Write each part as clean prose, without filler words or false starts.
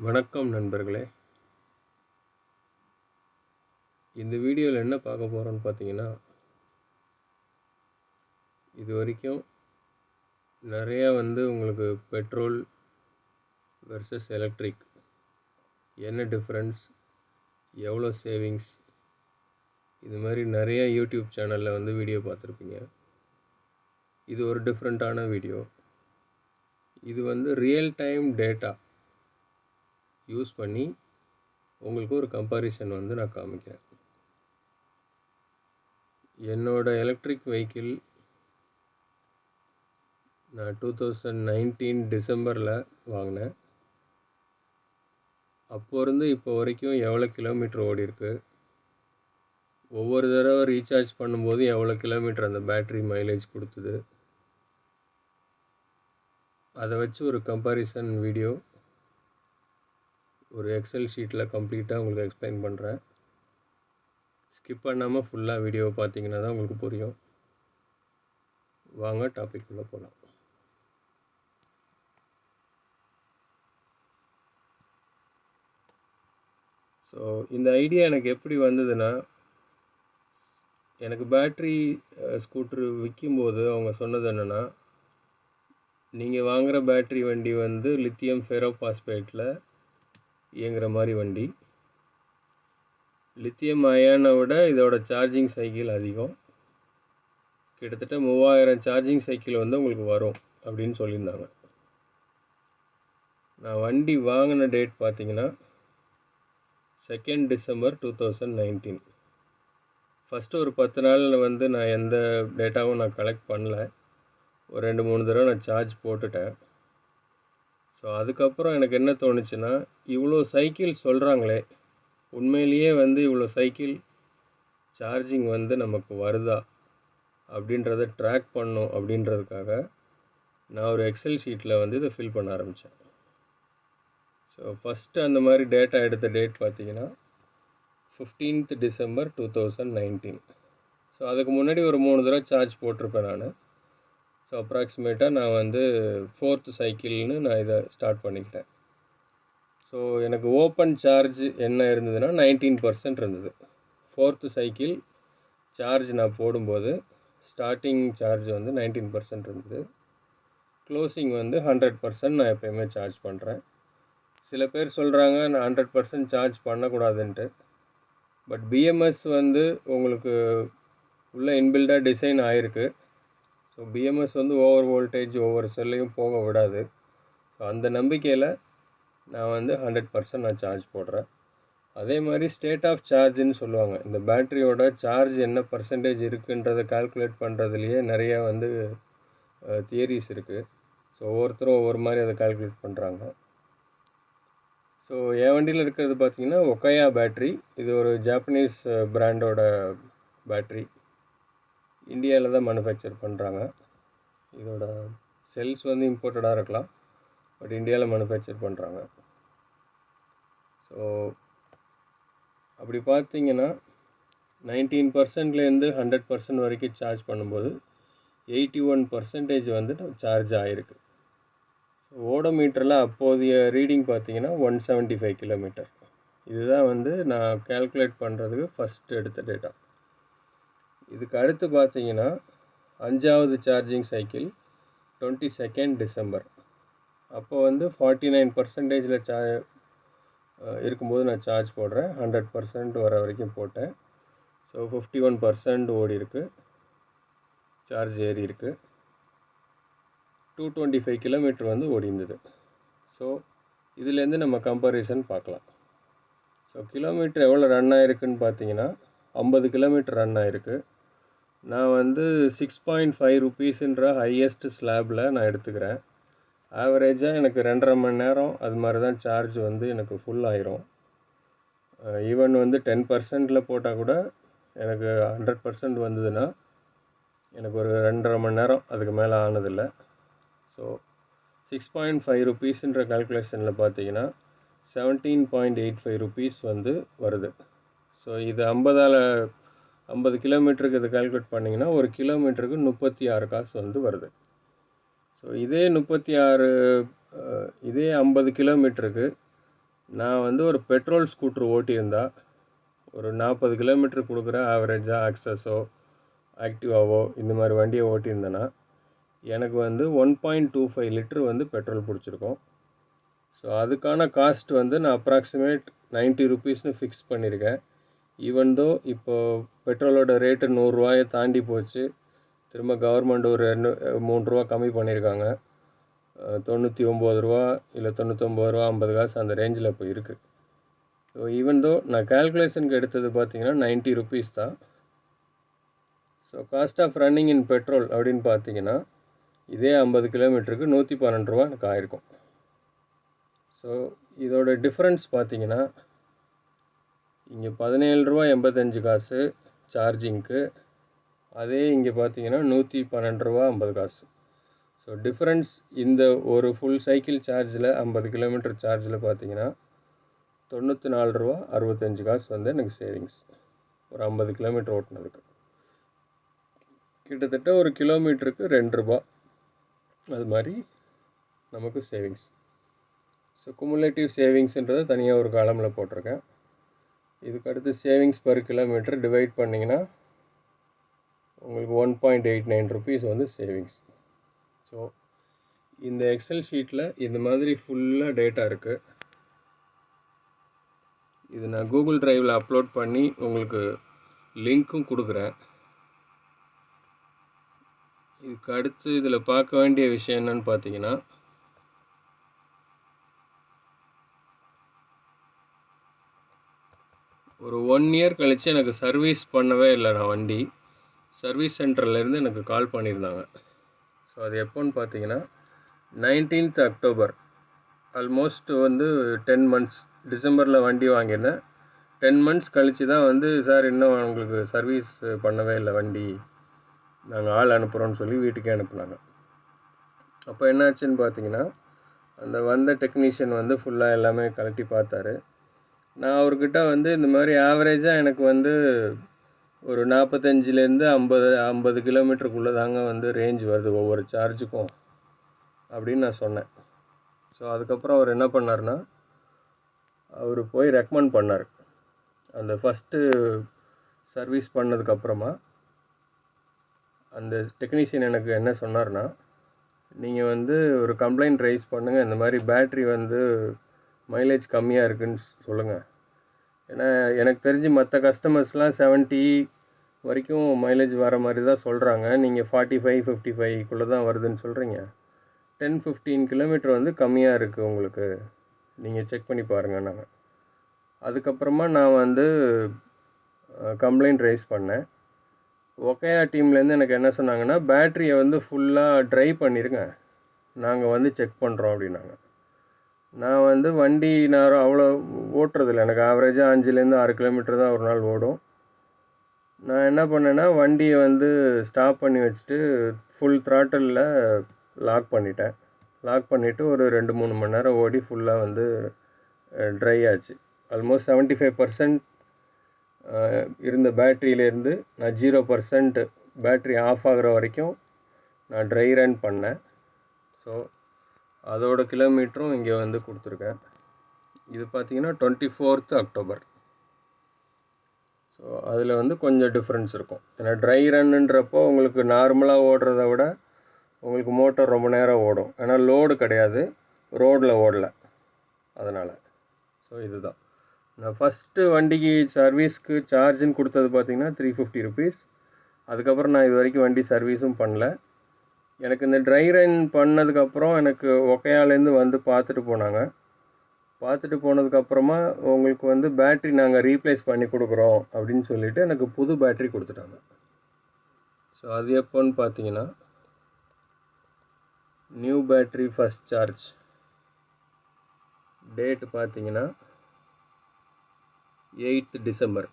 வணக்கம் நண்பர்களே. இந்த வீடியோவில் என்ன பார்க்க போகிறோன்னு பார்த்தீங்கன்னா, இது வரைக்கும் நிறையா உங்களுக்கு பெட்ரோல் வெர்சஸ் எலக்ட்ரிக் என்ன டிஃப்ரென்ஸ், எவ்வளோ சேவிங்ஸ், இது மாதிரி நிறைய யூடியூப் சேனலில் வீடியோ பார்த்துருப்பீங்க. இது ஒரு டிஃப்ரெண்ட்டான வீடியோ. இது ரியல் டைம் டேட்டா யூஸ் பண்ணி உங்களுக்கு ஒரு கம்பேரிசன் நான் காமிக்கிறேன். என்னோட எலக்ட்ரிக் வெஹிக்கிள் நான் 2019 டிசம்பரில் வாங்கினேன். அப்போ இருந்து இப்போ வரைக்கும் எவ்வளோ கிலோமீட்டர் ஓடி இருக்கு, ஒவ்வொரு தடவை ரீசார்ஜ் பண்ணும்போது எவ்வளோ கிலோமீட்டர் அந்த பேட்ரி மைலேஜ் கொடுத்தது, அதை வச்சு ஒரு கம்பேரிசன் வீடியோ ஒரு எக்ஸல் ஷீட்டில் கம்ப்ளீட்டாக உங்களுக்கு எக்ஸ்பிளைன் பண்ணுறேன். ஸ்கிப் பண்ணாமல் ஃபுல்லாக வீடியோவை பார்த்தீங்கன்னா தான் உங்களுக்கு புரியும். வாங்க டாபிக் உள்ள போகலாம். ஸோ இந்த ஐடியா எனக்கு எப்படி வந்ததுன்னா, எனக்கு பேட்ரி ஸ்கூட்ரு விற்கும்போது அவங்க சொன்னது என்னென்னா, நீங்கள் வாங்குகிற பேட்ரி வண்டி லித்தியம் ஃபெரோபாஸ்பேட்டில் இயங்குகிற மாதிரி வண்டி. லித்தியம் அயனை விட இதோட சார்ஜிங் சைக்கிள் அதிகம், கிட்டத்தட்ட 3000 சார்ஜிங் சைக்கிள் உங்களுக்கு வரும் அப்படின்னு சொல்லியிருந்தாங்க. நான் வண்டி வாங்கின டேட் பார்த்தீங்கன்னா 2 டிசம்பர் 2019. ஃபஸ்ட்டு ஒரு 10 நாள் நான் எந்த டேட்டாவும் நான் கலெக்ட் பண்ணல. ஒரு 2-3 தடவை நான் சார்ஜ் போட்டுட்டேன். ஸோ அதுக்கப்புறம் எனக்கு என்ன தோணுச்சுன்னா, இவ்வளோ சைக்கிள் சொல்கிறாங்களே, உண்மையிலேயே இவ்வளோ சைக்கிள் சார்ஜிங் நமக்கு வருதா அப்படின்றத ட்ராக் பண்ணும் அப்படின்றதுக்காக நான் ஒரு எக்ஸல் ஷீட்டில் இதை ஃபில் பண்ண ஆரம்பித்தேன். ஸோ ஃபஸ்ட்டு அந்த மாதிரி டேட்டா எடுத்த டேட் பார்த்தீங்கன்னா 15th டிசம்பர் 2019. ஸோ அதுக்கு முன்னாடி ஒரு 3 தடவை சார்ஜ் போட்டிருப்பேன் நான். ஸோ அப்ராக்சிமேட்டாக நான் 4th சைக்கிள்னு நான் இதை ஸ்டார்ட் பண்ணிக்கிட்டேன். ஸோ எனக்கு ஓப்பன் சார்ஜ் என்ன இருந்ததுன்னா 19% இருந்தது. 4th சைக்கிள் சார்ஜ் நான் போடும்போது ஸ்டார்டிங் சார்ஜ் 19% இருந்தது. க்ளோசிங் 100% நான் எப்போயுமே சார்ஜ் பண்ணுறேன். சில பேர் சொல்கிறாங்க நான் 100% சார்ஜ் பண்ணக்கூடாதுன்ட்டு. பட் பிஎம்எஸ் உங்களுக்கு உள்ள இன்பில்டாக டிசைன் ஆகிருக்கு. ஸோ பிஎம்எஸ் ஓவர் வோல்டேஜ் ஒவ்வொரு செல்லையும் போக விடாது. ஸோ அந்த நம்பிக்கையில் நான் 100% நான் சார்ஜ் போடுறேன். அதே மாதிரி ஸ்டேட் ஆஃப் சார்ஜ்னு சொல்லுவாங்க. இந்த பேட்டரியோட சார்ஜ் என்ன பர்சன்டேஜ் இருக்குன்றதை கால்குலேட் பண்ணுறதுலையே நிறையா தியரிஸ் இருக்குது. ஸோ ஒவ்வொருத்தரும் ஒவ்வொரு மாதிரி அதை கால்குலேட் பண்ணுறாங்க. ஸோ என் வண்டியில் இருக்கிறது பார்த்திங்கன்னா ஒகாயா பேட்ரி. இது ஒரு ஜாப்பனீஸ் பிராண்டோட பேட்ரி. இந்தியாவில் தான் மேனுஃபேக்சர் பண்ணுறாங்க. இதோட செல்ஸ் இம்போர்ட்டடாக இருக்கலாம், பட் இந்தியாவில் மேனுஃபேக்சர் பண்ணுறாங்க. ஸோ அப்படி பார்த்தீங்கன்னா 19%லேருந்து 100% வரைக்கும் சார்ஜ் பண்ணும்போது 81% சார்ஜ் ஆகிருக்கு. ஸோ ஓடோமீட்டரில் அப்போதைய ரீடிங் பார்த்தீங்கன்னா 175 கிலோமீட்டர். இதுதான் நான் கேல்குலேட் பண்ணுறதுக்கு ஃபஸ்ட்டு எடுத்த டேட்டா. இதுக்கு அடுத்து பார்த்தீங்கன்னா 5வது சார்ஜிங் சைக்கிள் 22 டிசம்பர். அப்போ 49%ல் இருக்கும்போது நான் சார்ஜ் போடுறேன். 100% வர வரைக்கும் போட்டேன். ஸோ 51% ஓடி இருக்கு, சார்ஜ் ஏறி இருக்குது. 225 கிலோமீட்டர் ஓடி இருந்தது. ஸோ இதுலேருந்து நம்ம கம்பேரிசன் பார்க்கலாம். ஸோ கிலோமீட்டர் எவ்வளோ ரன் ஆகிருக்குன்னு பார்த்தீங்கன்னா 50 கிலோமீட்டர் ரன் ஆகிருக்கு. நான் 6.5 ருபீஸுன்ற ஹையஸ்ட் ஸ்லாபில் நான் எடுத்துக்கிறேன். ஆவரேஜாக எனக்கு 2.5 மணி நேரம் அது மாதிரி தான் சார்ஜ் எனக்கு ஃபுல் ஆயிரும். ஈவன் 10%ல் போட்டால் கூட எனக்கு 100% வந்ததுன்னா எனக்கு ஒரு 2.5 மணி நேரம் அதுக்கு மேலே ஆனதில்லை. ஸோ 6.5 ருபீஸுன்ற கால்குலேஷனில் பார்த்தீங்கன்னா 17.85 ருபீஸ் வருது. ஸோ இது 50 கிலோமீட்டருக்கு இது கால்குலேட் பண்ணிங்கன்னா ஒரு கிலோமீட்டருக்கு 36 காசு வருது. ஸோ இதே 50 கிலோமீட்டருக்கு நான் வந்து ஒரு பெட்ரோல் ஸ்கூட்ரு ஓட்டியிருந்தா ஒரு 40 கிலோமீட்டர் கொடுக்குற ஆவரேஜாக ஆக்சஸோ ஆக்டிவாவோ இந்த மாதிரி வண்டியை ஓட்டியிருந்தேன்னா எனக்கு வந்து 1.25 லிட்டர் வந்து பெட்ரோல் பிடிச்சிருக்கும். ஸோ அதுக்கான காஸ்ட் வந்து நான் அப்ராக்சிமேட் 90 ருபீஸ்னு ஃபிக்ஸ் பண்ணியிருக்கேன். ஈவன் தோ இப்போது பெட்ரோலோட ரேட்டு 100 ரூபாயை தாண்டி போச்சு. திரும்ப கவர்மெண்ட் ஒரு 3 ரூபா கம்மி பண்ணியிருக்காங்க. 99 ரூபா இல்லை 99 ரூபா 50 காசு அந்த ரேஞ்சில் இப்போ இருக்குது. ஸோ ஈவன் தோ நான் கால்குலேஷனுக்கு எடுத்தது பார்த்தீங்கன்னா 90 ருபீஸ் தான். So cost of running in petrol அப்படின்னு பார்த்தீங்கன்னா இதே 50 கிலோமீட்டருக்கு 112 ரூபா எனக்கு ஆயிருக்கும். ஸோ இதோட டிஃப்ரென்ஸ் பார்த்தீங்கன்னா இங்கே 17 ரூபா 85 காசு சார்ஜிங்க்கு, அதே இங்கே பார்த்தீங்கன்னா 112 ரூபா 50 காசு. ஸோ டிஃப்ரென்ஸ் இந்த ஒரு ஃபுல் சைக்கிள் சார்ஜில் 50 கிலோமீட்டர் சார்ஜில் பார்த்தீங்கன்னா 94 ரூபா 65 காசு வந்து எனக்கு சேவிங்ஸ் ஒரு 50 கிலோமீட்டர் ஓட்டினதுக்கு. கிட்டத்தட்ட ஒரு கிலோமீட்டருக்கு 2 ரூபா அது மாதிரி நமக்கு சேவிங்ஸ். ஸோ குமுலேட்டிவ் சேவிங்ஸ்ன்றதை தனியாக ஒரு காலமில் போட்டிருக்கேன். இதுக்கடுத்து சேவிங்ஸ் பர் கிலோமீட்டர் டிவைட் பண்ணிங்கன்னா உங்களுக்கு 1.89 ருபீஸ் வந்து சேவிங்ஸ். ஸோ இந்த எக்ஸல் ஷீட்டில் இந்த மாதிரி ஃபுல்லாக டேட்டா இருக்குது. இது நான் கூகுள் டிரைவில் அப்லோட் பண்ணி உங்களுக்கு லிங்க்கும் கொடுக்குறேன். இதுக்கு அடுத்து இதில் பார்க்க வேண்டிய விஷயம் என்னன்னு பார்த்தீங்கன்னா ஒரு 1 இயர் கழித்து எனக்கு சர்வீஸ் பண்ணவே இல்லை. நான் வண்டி சர்வீஸ் சென்டர்லேருந்து எனக்கு கால் பண்ணியிருந்தாங்க. ஸோ அது எப்போன்னு பார்த்தீங்கன்னா 19th அக்டோபர், ஆல்மோஸ்ட் வந்து 10 மந்த்ஸ். டிசம்பரில் வண்டி வாங்கியிருந்தேன். 10 மந்த்ஸ் கழித்து தான் வந்து சார் இன்னும் உங்களுக்கு சர்வீஸ் பண்ணவே இல்லை வண்டி, நாங்கள் ஆள் அனுப்புகிறோன்னு சொல்லி வீட்டுக்கே அனுப்புனாங்க. அப்போ என்னாச்சுன்னு பார்த்தீங்கன்னா அந்த வந்த டெக்னீஷியன் வந்து ஃபுல்லாக எல்லாமே கழட்டி பார்த்தாரு. நான் அவர்கிட்ட வந்து இந்த மாதிரி ஆவரேஜாக எனக்கு வந்து ஒரு 45லேருந்து 50 கிலோமீட்டருக்குள்ளே தாங்க வந்து ரேஞ்ச் வருது ஒவ்வொரு சார்ஜுக்கும் அப்படின்னு நான் சொன்னேன். ஸோ அதுக்கப்புறம் அவர் என்ன பண்ணார்னா அவர் போய் ரெக்கமெண்ட் பண்ணார். அந்த ஃபஸ்ட்டு சர்வீஸ் பண்ணதுக்கப்புறமா அந்த டெக்னீஷியன் எனக்கு என்ன சொன்னார்னா, நீங்கள் வந்து ஒரு கம்ப்ளைண்ட் ரைஸ் பண்ணுங்கள், இந்த மாதிரி பேட்ரி வந்து மைலேஜ் கம்மியாக இருக்குதுன்னு சொல்லுங்கள். ஏன்னா எனக்கு தெரிஞ்சு மற்ற கஸ்டமர்ஸ்லாம் 70 வரைக்கும் மைலேஜ் வர மாதிரி தான் சொல்கிறாங்க. நீங்கள் 45 55க்குள்ளே தான் வருதுன்னு சொல்கிறீங்க. 10-15 கிலோமீட்டர் வந்து கம்மியாக இருக்குது உங்களுக்கு, நீங்கள் செக் பண்ணி பாருங்கள். நாங்கள் அதுக்கப்புறமா நான் வந்து கம்ப்ளைண்ட் ரைஸ் பண்ணேன். ஒக்கையா டீம்லேருந்து எனக்கு என்ன சொன்னாங்கன்னா, பேட்ரியை வந்து ஃபுல்லாக ட்ரை பண்ணிடுங்க, நாங்கள் வந்து செக் பண்ணுறோம் அப்படின்னாங்க. நான் வந்து வண்டி நான் அவ்வளோ ஓட்டுறதில்ல, எனக்கு ஆவரேஜாக 5லேருந்து 6 கிலோமீட்டர் தான் ஒரு நாள் ஓடும். நான் என்ன பண்ணேன்னா வண்டியை வந்து ஸ்டாப் பண்ணி வச்சுட்டு ஃபுல் த்ராட்டலில் லாக் பண்ணிட்டேன். லாக் பண்ணிவிட்டு ஒரு 2-3 மணி நேரம் ஓடி ஃபுல்லாக வந்து ட்ரை ஆச்சு. ஆல்மோஸ்ட் 75% இருந்த பேட்ரியிலேருந்து நான் 0% பேட்ரி ஆஃப் ஆகிற வரைக்கும் நான் ட்ரை ரன் பண்ணேன். ஸோ அதோட கிலோமீட்டரும் இங்கே வந்து கொடுத்துருக்கேன். இது பார்த்திங்கன்னா 24th அக்டோபர். ஸோ அதில் வந்து கொஞ்சம் டிஃப்ரென்ஸ் இருக்கும். ஏன்னா ட்ரை ரன்னுன்றப்போ உங்களுக்கு நார்மலாக ஓடுறத விட உங்களுக்கு மோட்டர் ரொம்ப நேரம் ஓடும். ஏன்னா லோடு கிடையாது, ரோடில் ஓடலை, அதனால். ஸோ இதுதான் நான் ஃபஸ்ட்டு வண்டிக்கு சர்வீஸ்க்கு சார்ஜுன்னு கொடுத்தது பார்த்திங்கன்னா 350 ருபீஸ். அதுக்கப்புறம் நான் இது வரைக்கும் வண்டி சர்வீஸும் பண்ணல. எனக்கு இந்த ட்ரை ரன் பண்ணதுக்கப்புறம் எனக்கு ஒக்கையாலேருந்து வந்து பார்த்துட்டு போனாங்க. பார்த்துட்டு போனதுக்கப்புறமா உங்களுக்கு வந்து பேட்ரி நாங்கள் ரீப்ளேஸ் பண்ணி கொடுக்குறோம் அப்படின்னு சொல்லிவிட்டு எனக்கு புது பேட்ரி கொடுத்துட்டாங்க. ஸோ அது எப்போன்னு பார்த்தீங்கன்னா new battery first charge date பார்த்தீங்கன்னா 8th டிசம்பர்.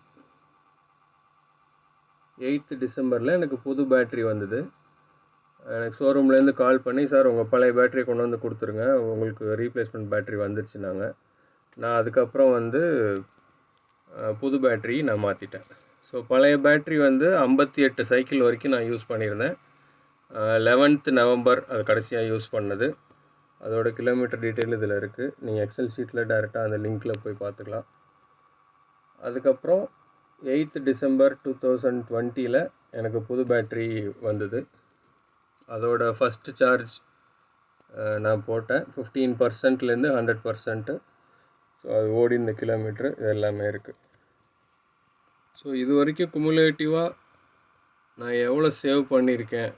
8th டிசம்பரில் எனக்கு புது பேட்ரி வந்தது. எனக்கு ஷோரூம்லேருந்து கால் பண்ணி, சார் உங்கள் பழைய பேட்டரியை கொண்டு வந்து கொடுத்துருங்க, உங்களுக்கு ரீப்ளேஸ்மெண்ட் பேட்ரி வந்துருச்சுனாங்க. நான் அதுக்கப்புறம் வந்து புது பேட்ரி நான் மாற்றிட்டேன். ஸோ பழைய பேட்ரி வந்து 58 சைக்கிள் வரைக்கும் நான் யூஸ் பண்ணியிருந்தேன். 11th நவம்பர் அது கடைசியாக யூஸ் பண்ணது. அதோட கிலோமீட்டர் டீட்டெயில் இதில் இருக்குது. நீங்கள் எக்ஸல் ஷீட்டில் டைரெக்டாக அந்த லிங்க்கில் போய் பார்த்துக்கலாம். அதுக்கப்புறம் 8th December 2020 எனக்கு புது பேட்ரி வந்தது. அதோட ஃபஸ்ட்டு சார்ஜ் நான் போட்டேன் 15%லேருந்து 100%. ஸோ அது ஓடி இந்த கிலோமீட்ரு இது எல்லாமே இருக்குது. ஸோ இது வரைக்கும் குமுலேட்டிவாக நான் எவ்வளோ சேவ் பண்ணியிருக்கேன்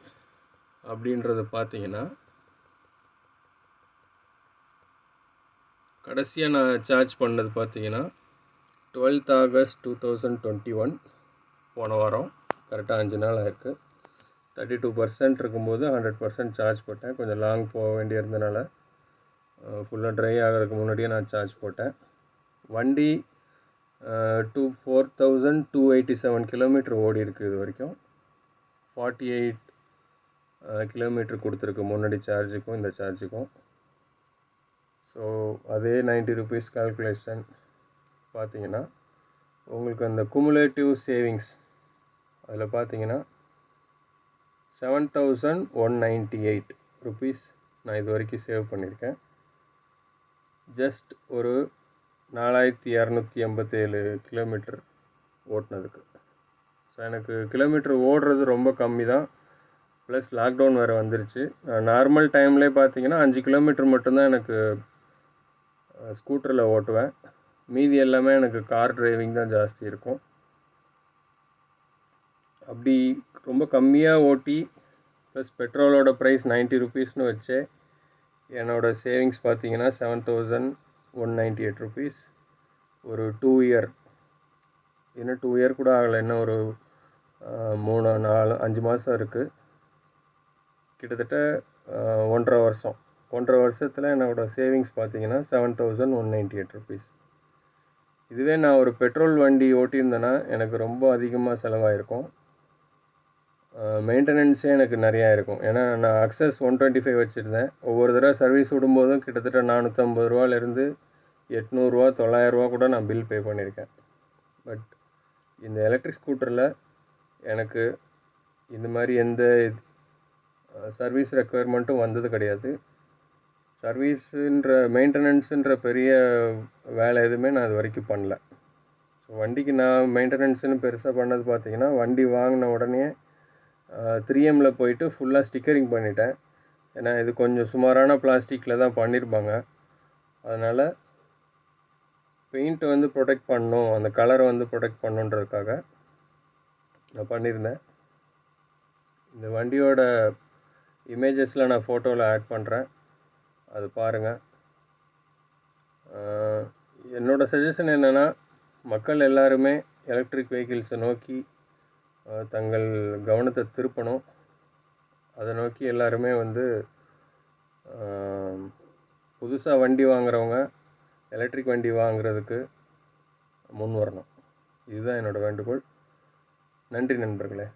அப்படின்றத பார்த்தீங்கன்னா, கடைசியாக நான் சார்ஜ் பண்ணது பார்த்தீங்கன்னா 12th August 2021, போன வாரம். கரெக்டாக 5 நாள் ஆயிருக்கு. 32% இருக்கும்போது 100% சார்ஜ் போட்டேன். கொஞ்சம் லாங் போக வேண்டியிருந்தனால ஃபுல்லாக ட்ரை ஆகிறதுக்கு முன்னாடியே நான் சார்ஜ் போட்டேன். வண்டி 4287 கிலோமீட்டர் ஓடி இருக்குது இது வரைக்கும். 48 கிலோமீட்டர் கொடுத்துருக்கு முன்னாடி சார்ஜுக்கும் இந்த சார்ஜுக்கும். ஸோ அதே 90 rupees கால்குலேஷன் பார்த்தீங்கன்னா உங்களுக்கு அந்த குமுலேட்டிவ் சேவிங்ஸ் அதில் பார்த்தீங்கன்னா 7198 rupees நான் இது வரைக்கும் சேவ் பண்ணியிருக்கேன். ஜஸ்ட் ஒரு 4287 கிலோமீட்டர் ஓட்டினதுக்கு. ஸோ எனக்கு கிலோமீட்டர் ஓடுறது ரொம்ப கம்மி தான். ப்ளஸ் லாக்டவுன் வேறு வந்துருச்சு. நார்மல் டைம்லேயே பார்த்தீங்கன்னா 5 கிலோமீட்டர் மட்டும்தான் எனக்கு ஸ்கூட்டரில் ஓட்டுவேன். மீதி எல்லாமே எனக்கு கார் டிரைவிங் தான் ஜாஸ்தி இருக்கும். அப்படி ரொம்ப கம்மியாக ஓட்டி ப்ளஸ் பெட்ரோலோட ப்ரைஸ் 90 rupeesனு வச்சு என்னோடய சேவிங்ஸ் பார்த்தீங்கன்னா 7198 rupees. ஒரு 2 year, இன்னும் 2 year கூட ஆகலை, இன்னும் ஒரு 3 4 5 மாதம் இருக்குது. கிட்டத்தட்ட 1.5 வருஷம். 1.5 வருஷத்தில் என்னோடய சேவிங்ஸ் பார்த்தீங்கன்னா 7198 rupees. இதுவே நான் ஒரு பெட்ரோல் வண்டி ஓட்டியிருந்தேன்னா எனக்கு ரொம்ப அதிகமாக செலவாயிருக்கும். மெயின்டெனன்ஸே எனக்கு நிறையா இருக்கும். ஏன்னா நான் அக்சஸ் 125 வச்சுருந்தேன். ஒவ்வொரு தடவை சர்வீஸ் விடும்போதும் கிட்டத்தட்ட 450 ரூபாலேருந்து 800 ரூபா 900 ரூபா கூட நான் பில் பே பண்ணியிருக்கேன். பட் இந்த எலக்ட்ரிக் ஸ்கூட்டரில் எனக்கு இந்த மாதிரி எந்த சர்வீஸ் ரெக்குயர்மெண்ட்டும் வந்தது கிடையாது. சர்வீஸுன்ற மெயின்டெனன்ஸுன்ற பெரிய வேலை எதுவுமே நான் இது வரைக்கும் பண்ணல. ஸோ வண்டிக்கு நான் மெயின்டெனன்ஸுன்னு பெருசாக பண்ணது பார்த்தீங்கன்னா, வண்டி வாங்கின உடனே 3Mல போயிட்டு ஃபுல்லாக ஸ்டிக்கரிங் பண்ணிட்டேன். ஏன்னா இது கொஞ்சம் சுமாரான பிளாஸ்டிக்கில் தான் பண்ணியிருப்பாங்க. அதனால் பெயிண்ட்டை வந்து ப்ரொடெக்ட் பண்ணணும், அந்த கலரை வந்து ப்ரொடெக்ட் பண்ணணுன்றதுக்காக நான் பண்ணியிருந்தேன். இந்த வண்டியோட இமேஜஸில் நான் ஃபோட்டோவில் ஆட் பண்ணுறேன், அது பாருங்கள். என்னோடய சஜஷன் என்னென்னா, மக்கள் எல்லாருமே எலக்ட்ரிக் வெஹிக்கிள்ஸை நோக்கி தங்கள் கவனத்தை திருப்பணும். அதை நோக்கி எல்லாருமே வந்து புதுசாக வண்டி வாங்குறவங்க எலக்ட்ரிக் வண்டி வாங்குறதுக்கு முன் வரணும். இதுதான் என்னோடய வேண்டுகோள். நன்றி நண்பர்களே.